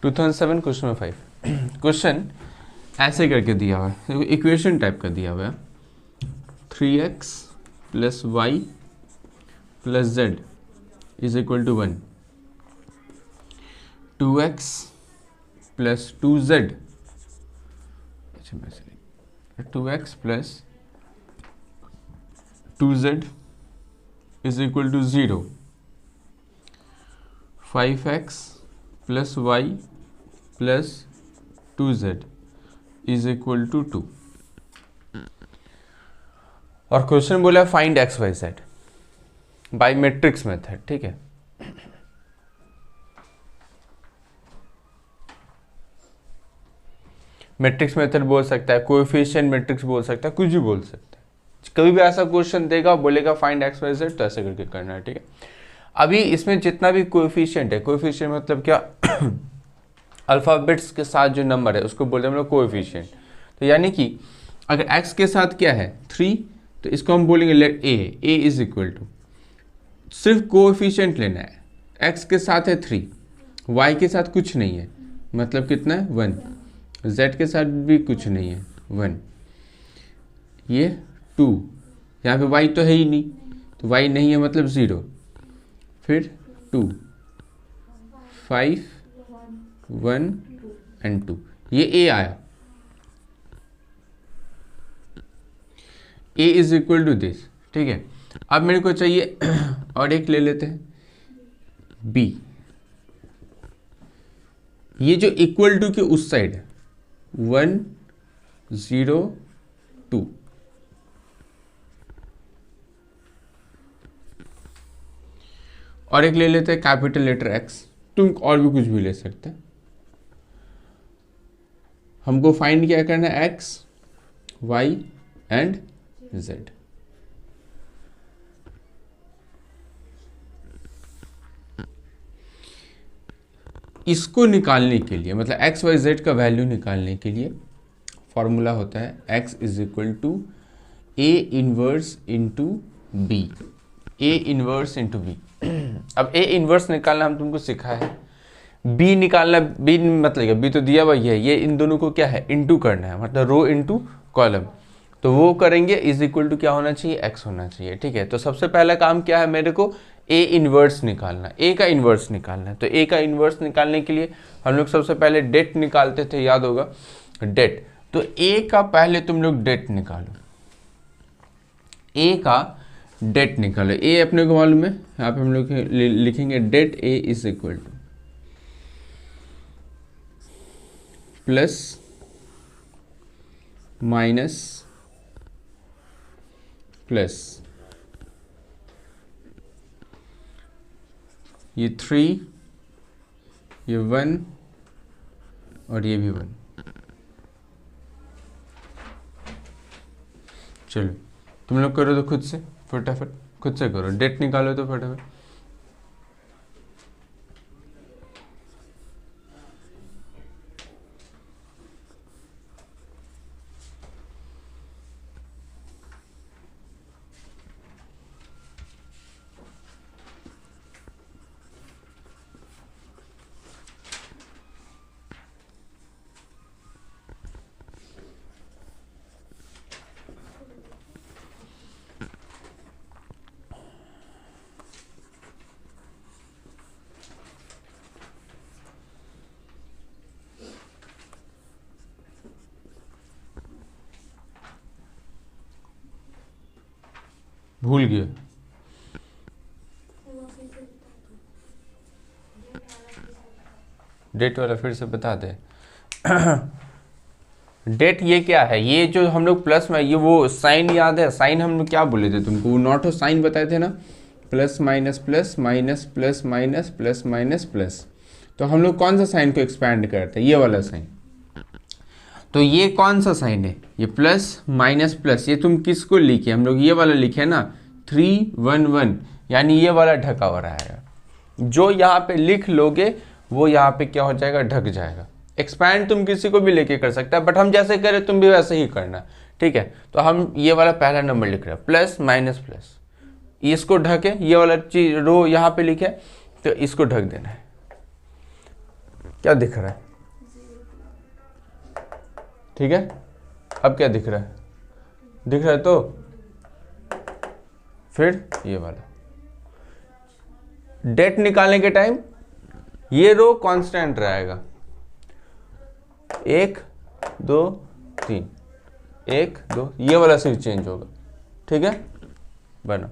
2007 question number 5। Question ऐसे करके दिया हुआ है, इक्वेशन टाइप का दिया हुआ है, 3x plus y plus z is equal to 1, 2x plus 2z, 2x plus 2z is equal to 0, 5x plus y plus 2z is equal to 2। और क्वेश्चन बोला find x y z by matrix method. ठीक है, matrix method बोल सकता है, coefficient matrix बोल सकता है, कुछ भी बोल सकता है। कभी भी ऐसा क्वेश्चन देगा बोलेगा फाइंड एक्स वाई जेड, तो ऐसे करके करना है। ठीक है, अभी इसमें जितना भी कोएफिशिएंट है, कोएफिशिएंट मतलब क्या, अल्फाबेट्स के साथ जो नंबर है उसको बोलते हैं हम लोग कोएफिशिएंट। तो यानी कि अगर x के साथ क्या है 3, तो इसको हम बोलेंगे let a is equal to, सिर्फ कोएफिशिएंट लेना है, x के साथ है 3, y के साथ कुछ नहीं है, मतलब कितना है 1, z के साथ भी कुछ नहीं है 1, ये 2, यहाँ पे y तो है ही नहीं, तो y नहीं है मतलब 0, फिर 2, 5, 1 एंड 2, ये a आया, a is equal to this. ठीक है, अब मेरे को चाहिए और एक ले लेते हैं b, ये जो इक्वल टू के उस साइड है 1, 0, 2, और एक ले लेते हैं कैपिटल लेटर x, तुम और भी कुछ भी ले सकते हैं। हमको फाइंड क्या करना है, x, y एंड z। इसको निकालने के लिए, मतलब x, y, z का वैल्यू निकालने के लिए फॉर्मूला होता है x is equal to a inverse into b, a inverse into b. अब a इनवर्स निकालना हम तुमको सिखा है, b निकालना, b मतलब b तो दिया हुआ है, ये इन दोनों को क्या है इंटू करना है, मतलब रो इंटू कॉलम, तो वो करेंगे इज इक्वल टू क्या होना चाहिए, x होना चाहिए। ठीक है, तो सबसे पहला काम क्या है, मेरे को a इनवर्स निकालना, a का इनवर्स निकालना है। तो a का इनवर्स निकालने के लिए हम लोग सबसे पहले डेट निकालते थे, याद होगा डेट। तो a का पहले तुम लोग डेट निकालो, a का डेट निकालो, a अपने को मालूम है, यहाँ पे हम लोग लिखेंगे det a is equal to plus minus plus, ये 3, ये 1 और ये भी 1। चलो तुम लोग करो तो खुद से, फटाफट खुद से करो, डेट निकालो तो फटाफट। भूल गया, डेट वाला फिर से बता दे। डेट ये क्या है, ये जो हम लोग प्लस में, ये वो साइन याद है, साइन हम लोग क्या बोले थे तुमको, वो नॉट हो साइन बताए थे ना, plus minus plus minus plus minus plus minus plus. तो हम लोग कौन सा साइन को एक्सपैंड करते हैं, ये वाला साइन। तो ये कौन सा साइन है, ये प्लस माइनस प्लस, ये तुम किसको लिखे, हम लोग ये वाला लिखे ना 3, 1, 1, यानी ये वाला ढका हुआ रहेगा। जो यहाँ पे लिख लोगे वो यहाँ पे क्या हो जाएगा, ढक जाएगा। एक्सपैंड तुम किसी को भी लेके कर सकता है, बट हम जैसे करें तुम भी वैसे ही करना। ठीक है, तो हम ये वाला पहला नंबर लिख रहे हैं प्लस माइनस प्लस, इसको ढके, ये वाला चीज रो यहाँ पे लिखे तो इसको ढक देना है। क्या दिख रहा है? ठीक है, अब क्या दिख रहा है? दिख रहा है तो फिर ये वाला डेट निकालने के टाइम ये रो कांस्टेंट रहेगा, 1 2 3, 1 2, ये वाला सिर्फ चेंज होगा। ठीक है, बना।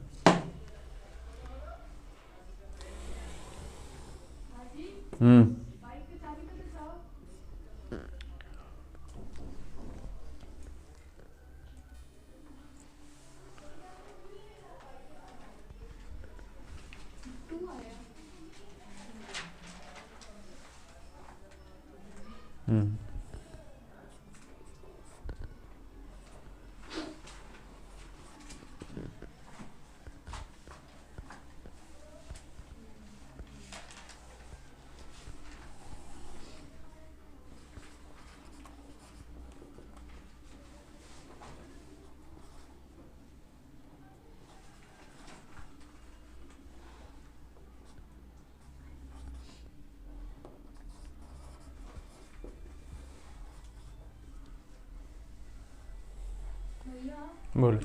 बोलो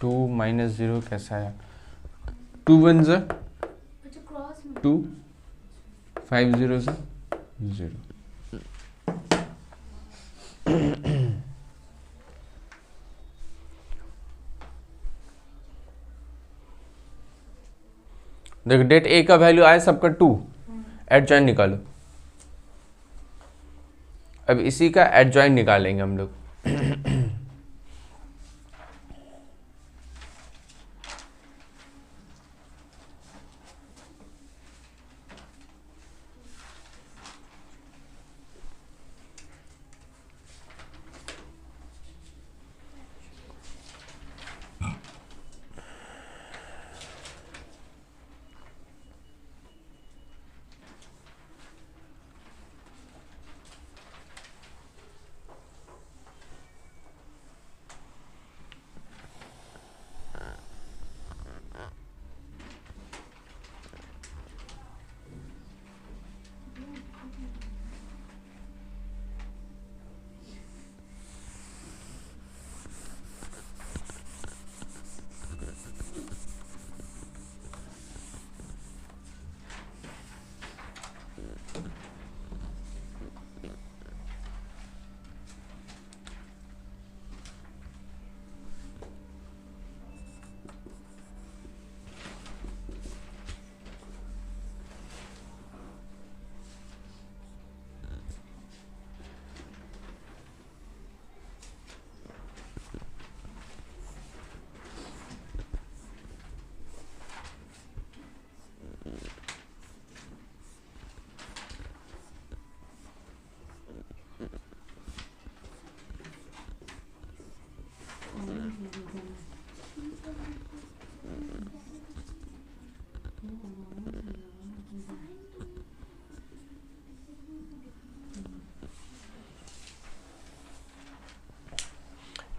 2 माइनस 0 कैसा आया? 2 1 ज़ा 2, 5 0 ज़ा 0। देखो डेट ए का वैल्यू आया सबका 2, एडजॉइन निकालो। अब इसी का एडजॉइन निकालेंगे हम लोग।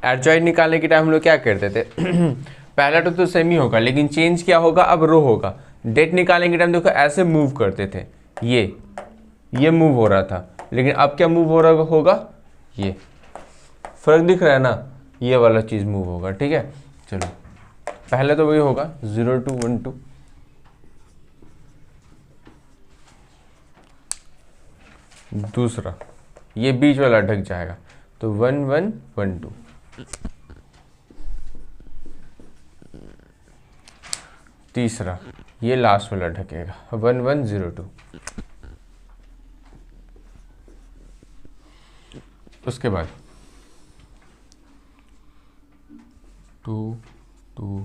एडजॉइन निकालने के टाइम हम लोग क्या करते थे? पहला तो सेम ही होगा, लेकिन चेंज क्या होगा, अब रो होगा। डेट निकालने के टाइम देखो ऐसे मूव करते थे, ये मूव हो रहा था, लेकिन अब क्या मूव हो रहा होगा, ये फर्क दिख रहा है ना, ये वाला चीज़ मूव होगा। ठीक है, चलो पहले तो वही होगा 0 2 1 2, दूसरा ये बीच वाला ढक जाएगा तो 1 1 1 2, तीसरा ये लास्ट वाला ढकेगा 1 1 0 2, उसके बाद 2 2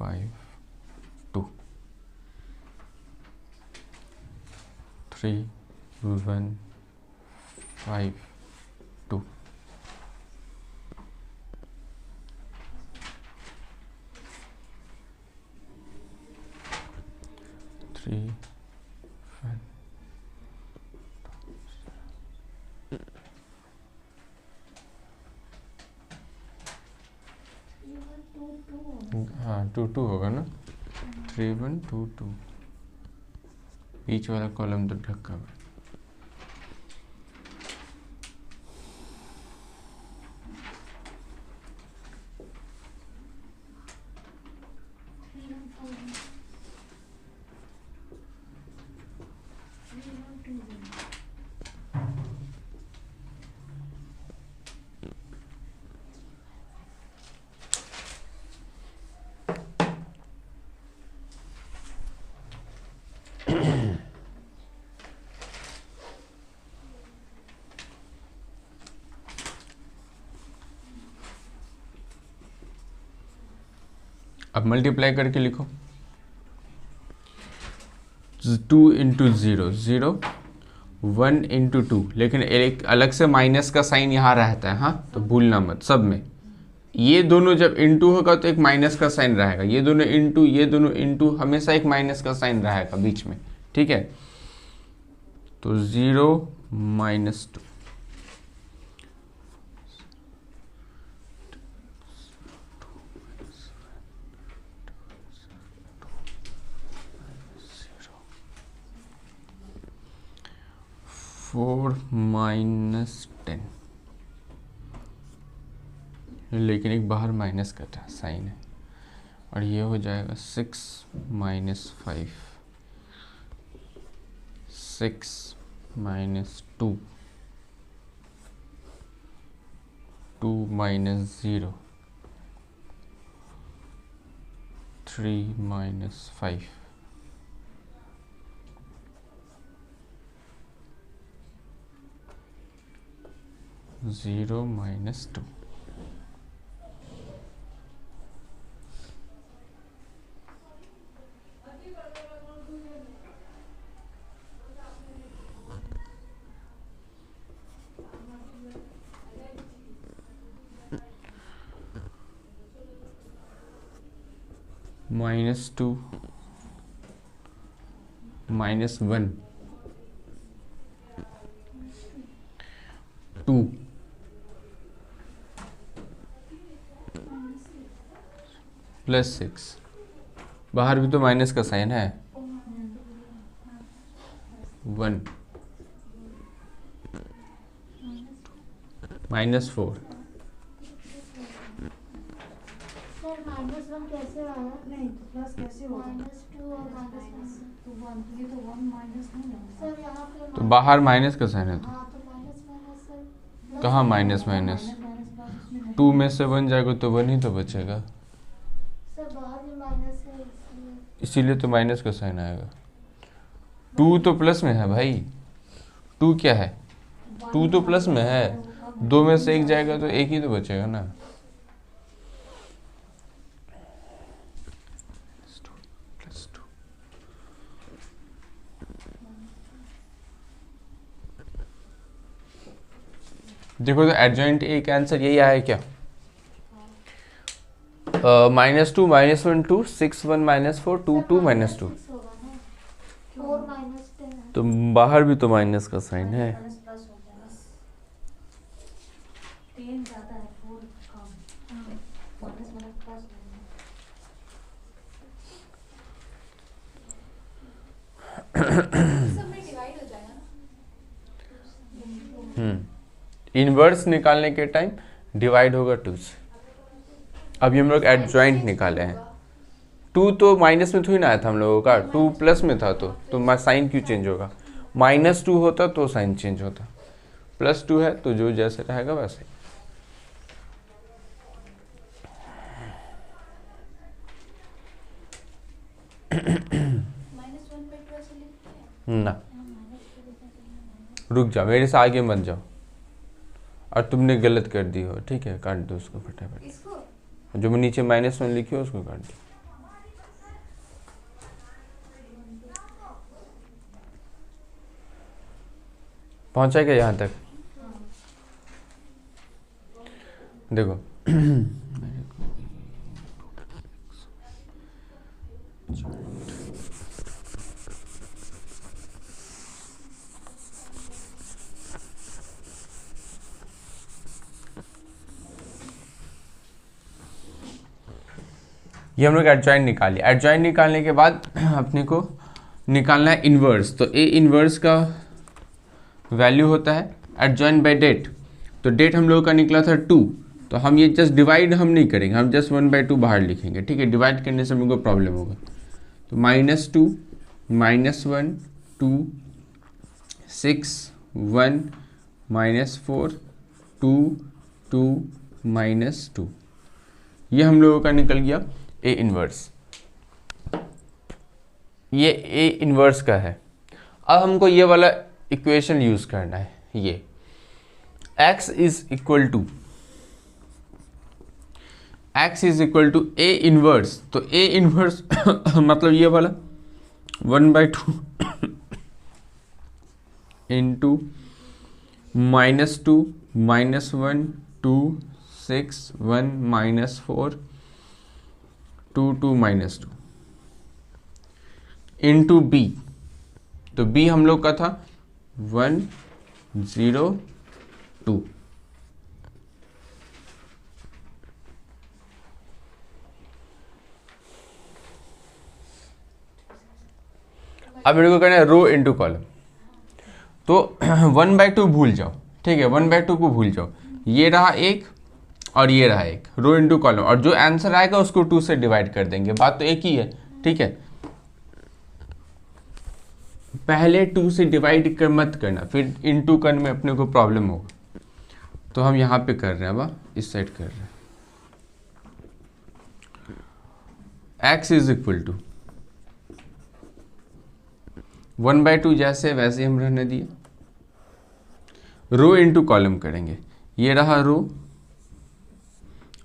5 2 3 1 5 2, 3 1 हाँ 2 2 होगा ना, 3 1 2 2, बीच वाला कॉलम तो ढका हुआ है। अब मल्टीप्लाई करके लिखो, 2 इंटू 0 0, 1 इंटू 2, लेकिन एक अलग से माइनस का साइन यहाँ रहता है, हाँ तो भूलना मत सब में। ये दोनों जब इंटू होगा तो एक माइनस का साइन रहेगा, ये दोनों इंटू हमेशा एक माइनस का साइन रहेगा बीच में, ठीक है। तो 0 माइनस 2, फोर माइनस 10, लेकिन एक बाहर माइनस का था साइन है, और ये हो जाएगा 6 minus 5, 6 minus 2, 2 minus 0, 3 minus 5, 0 minus 2। -2 -1 2 +6, बाहर भी तो माइनस का साइन है, 1 -4 -1 कैसे आया? नहीं तो प्लस कैसे होगा? -2 और -1 तो 1, तो ये तो 1 माइनस नहीं है सर, यहाँ पे तो बाहर माइनस का साइन है, तो हाँ तो माइनस सर, कहाँ माइनस 2 में से 1 जाएगा तो 1 ही तो बचेगा, सर बाहर भी माइनस है इसीलिए तो माइनस का साइन आएगा। 2 तो प्लस में है भाई, 2 क्या है, 2 तो प्लस में है, 2 में से 1 जाएगा तो 1 ही तो बचेगा ना। देखो तो एडजॉइंट ए का आंसर यही आया क्या, -2 -1 2 6 1 -4 2 2 -2, 4 माइनस 10 है। तो बाहर भी तो माइनस का साइन है। प्लस होता है बस, 10 ज़्यादा है 4 कम, माइनस प्लस सब में डिवाइड हो जाएगा ना। इनवर्स निकालने के टाइम डिवाइड होगा 2 से। अभी हम लोग एडजॉइंट निकाले हैं, 2 तो माइनस में थोड़ी ना आया था हम लोगों का, 2 प्लस में था, तो साइन क्यों चेंज होगा, -2 होता तो साइन चेंज होता, +2 है तो जो जैसे रहेगा वैसे। ना रुक जाओ, मेरे से आगे मत जाओ, और तुमने गलत कर दी हो, ठीक है काट दो उसको फटाफट, जो मैं नीचे -1 लिखी हो उसको काट दो। पहुंचा क्या यहाँ तक? देखो ये हम लोग एडजॉइंट निकालिए। एडजॉइंट निकालने के बाद अपने को निकालना है इन्वर्स, तो ए इन्वर्स का वैल्यू होता है एडजॉइन बाय डेट। तो डेट हम लोगों का निकला था 2, तो हम ये जस्ट डिवाइड हम नहीं करेंगे, हम जस्ट 1/2 बाहर लिखेंगे, ठीक है। डिवाइड करने से हमको प्रॉब्लम होगा। तो -2 -1 2 6 1 -4 2 2 -2, ये हम लोगों का निकल गया ए इन्वर्स। ये ए इन्वर्स का है। अब हमको ये वाला इक्वेशन यूज करना है, ये x is equal to a inverse. तो ए इन्वर्स मतलब ये वाला 1/2 इंटू -2 -1 2 6 1 -4 2 2 -2 इंटू बी। तो बी हम लोग का था 1 0 2। अब मेरे को करना है रो इंटू कॉलम। तो 1/2 भूल जाओ, ठीक है, 1/2 को भूल जाओ। ये रहा एक और ये रहा एक, रो इंटू कॉलम, और जो आंसर आएगा उसको 2 से डिवाइड कर देंगे, बात तो एक ही है, ठीक है। पहले 2 से डिवाइड कर मत करना, फिर इनटू करने में अपने को प्रॉब्लम होगा। तो हम यहाँ पे कर रहे हैं, अब इस साइड कर रहे हैं। x इज इक्वल टू 1/2 जैसे वैसे हम रहने दिए। रो इंटू कॉलम करेंगे, ये रहा रो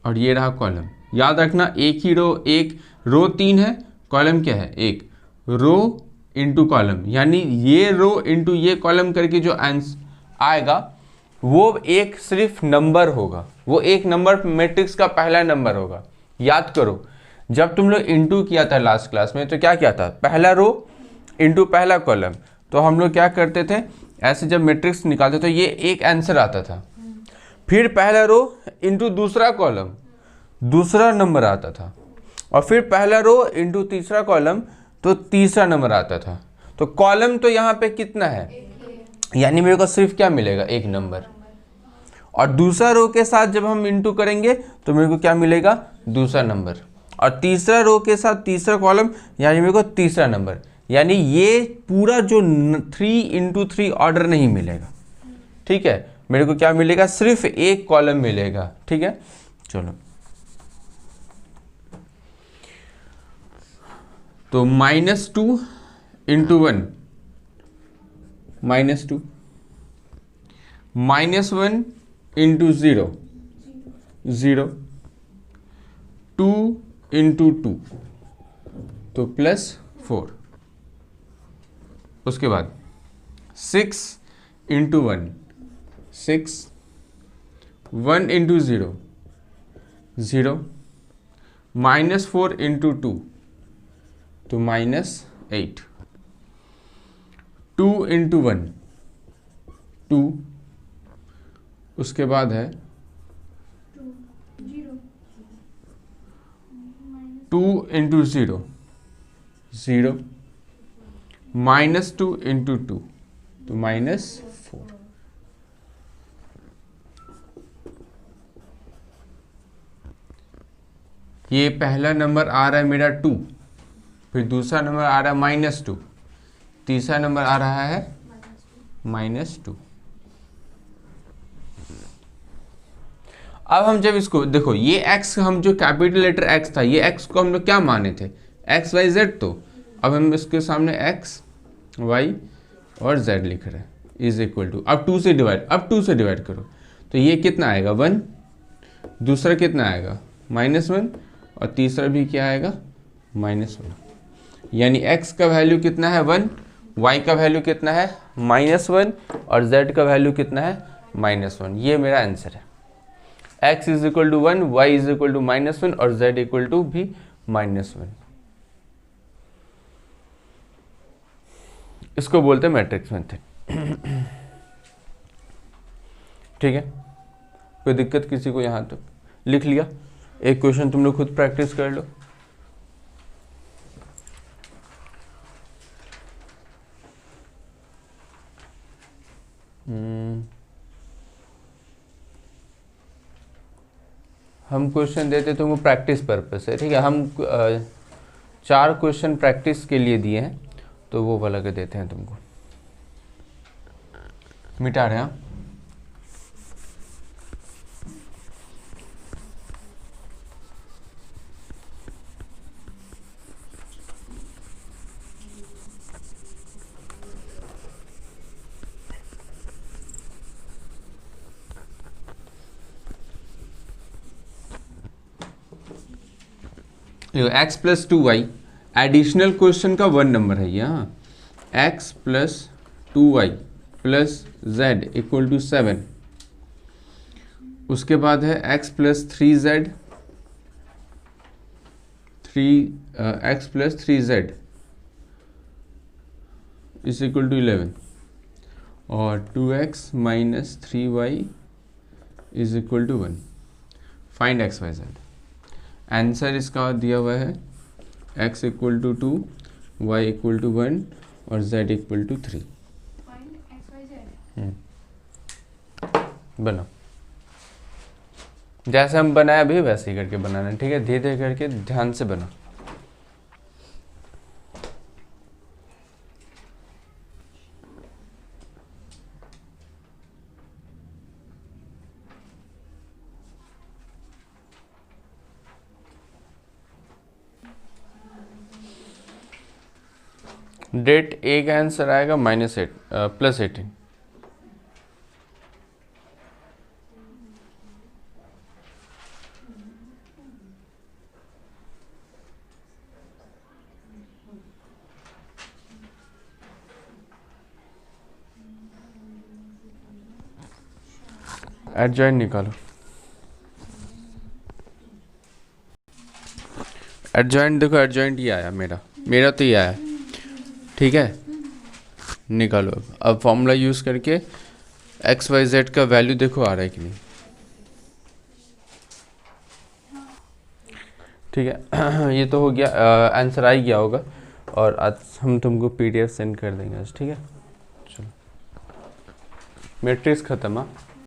और ये रहा कॉलम। याद रखना एक ही रो, एक रो 3 है, कॉलम क्या है 1। रो इंटू कॉलम, यानी ये रो इंटू ये कॉलम करके जो आंसर आएगा वो एक सिर्फ नंबर होगा, वो एक नंबर मैट्रिक्स का पहला नंबर होगा। याद करो जब तुम लोग इंटू किया था लास्ट क्लास में, तो क्या किया था, पहला रो इंटू पहला कॉलम। तो हम लोग क्या करते थे, ऐसे जब मैट्रिक्स निकालते तो ये एक आंसर आता था, फिर पहला रो इंटू दूसरा कॉलम, दूसरा नंबर आता था, और फिर पहला रो इंटू तीसरा कॉलम, तो तीसरा नंबर आता था। तो कॉलम तो यहाँ पे कितना है, यानी मेरे को सिर्फ क्या मिलेगा, एक नंबर। और दूसरा रो के साथ जब हम इंटू करेंगे तो मेरे को क्या मिलेगा, दूसरा नंबर। और तीसरा रो के साथ तीसरा कॉलम, यानी मेरे को तीसरा नंबर। यानी ये पूरा जो 3 × 3 ऑर्डर नहीं मिलेगा, ठीक है। मेरे को क्या मिलेगा, सिर्फ एक कॉलम मिलेगा, ठीक है। चलो तो -2 × 1 -2 -1 × 0 0 2 × 2 तो +4। उसके बाद 6 × 1 6 1 × 0 0 -4 × 2 तो -8 2 × 1 2। उसके बाद है 2 × 0 0 -2 × 2 तो -4। ये पहला नंबर आ रहा है मेरा 2, फिर दूसरा नंबर आ रहा है -2, तीसरा नंबर आ रहा है -2। अब हम जब इसको देखो, ये x हम जो कैपिटल लेटर x था, ये x को हम लोग क्या माने थे, x y z। तो अब हम इसके सामने x y और z लिख रहे हैं, इज इक्वल टू, अब 2 से डिवाइड करो। तो ये कितना आएगा 1, दूसरा कितना आएगा -1, और तीसरा भी क्या आएगा -1। यानी x का वैल्यू कितना है 1, y का वैल्यू कितना है -1, और z का वैल्यू कितना है -1। ये मेरा आंसर है। x is equal to 1, y is equal to -1 और z इक्वल टू भी -1। इसको बोलते हैं मैट्रिक्स मेथड, ठीक है। कोई दिक्कत किसी को, यहाँ तक लिख लिया। एक क्वेश्चन तुम लोग खुद प्रैक्टिस कर लो। हम क्वेश्चन देते तुमको प्रैक्टिस पर्पस है, ठीक है। हम 4 क्वेश्चन प्रैक्टिस के लिए दिए हैं, तो वो वाला के देते हैं तुमको। मिटा रहे हैं। X plus 2y additional question का 1 नंबर है यहाँ। X plus 2y plus z equal to 7। उसके बाद है x plus 3z, x plus 3z is equal to 11 और 2x minus 3y is equal to 1। Find x y z. Answer इसका दिया हुआ है x equal to 2, y equal to 1 और z equal to 3। बना जैसे हम बनाए अभी वैसे ही करके बनाना, ठीक है। धीरे धीरे करके ध्यान से बना। डेट ए का आंसर आएगा -8 प्लस 18। एडजॉइंट निकालो। एडजॉइंट देखो, एडजॉइंट ये आया मेरा तो ये आया, ठीक है। निकालो अब फॉर्मूला यूज़ करके एक्स वाई जेड का वैल्यू देखो आ रहा है कि नहीं, ठीक है। ये तो हो गया, आंसर आ ही गया होगा और आज हम तुमको PDF सेंड कर देंगे आज, ठीक है। चलो मैट्रिक्स ख़त्म। हाँ।